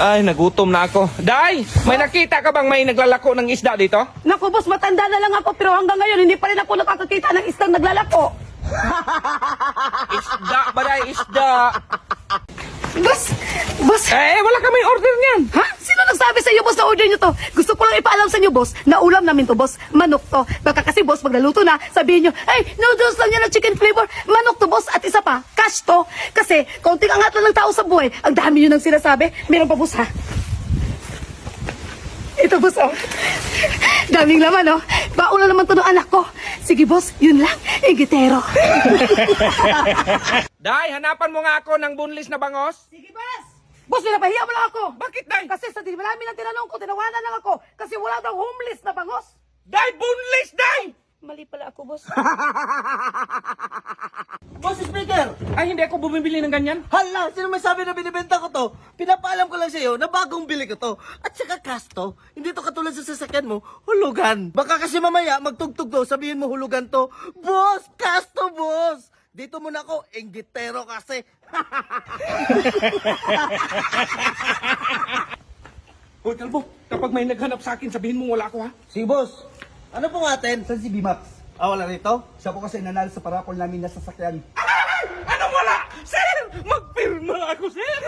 Ay, nagutom na ako. Day, may nakita ka bang may naglalako ng isda dito? Naku, boss, matanda na lang ako pero hanggang ngayon hindi pa rin ako nakakakita ng isdang naglalako. Isda ba, Day? Isda. Boss, Eh, wala kami order niyan. ha? Sino nagsabi sa iyo, boss, na order nyo to? Gusto ko lang ipaalam sa inyo, boss, na ulam namin to, boss. Manok to. Baka kasi, boss, pag naluto na, sabihin nyo, ay, noodles lang yan ng chicken flavor. Manok to, boss. At isa pa, cash to. Kasi, kaunting angat lang ng tao sa buhay. Ang dami nyo nang sinasabi. Meron pa, boss, ha? Ito, boss, oh. Daming laman, oh. Baon na naman to ng anak ko. Sige, boss, yun lang. Igitero. Day, hanapan mo nga ako ng bunlis na bangos. Sige, boss! Boss, pinapahiya mo lang ako. Bakit, Day? Kasi sa marami ng tinanong ko, tinawanan lang ako. Kasi wala daw homeless na bangos. Day, bunlis, Day! Mali pala ako, boss. Boss Speaker! Ay, hindi ako bumibili ng ganyan. Hala, sino may sabi na binibenta ko to? Pinapaalam ko lang sa iyo na bagong bili ko to. At saka kasto, hindi to katulad sa sasakyan mo, hulugan. Baka kasi mamaya magtugtog to, sabihin mo hulugan to. Boss, kasto, boss! Dito muna ako, inggitero kasi. Hoy, Kalbo, kapag may naghanap sa akin, sabihin mo wala ako, ha? Si boss, ano po atin? Saan si B-Max? Ah, wala rito? Siya po kasi nanalo sa parapol namin na sasakyan. Ay! Anong wala? Sir, magpirma ako, sir!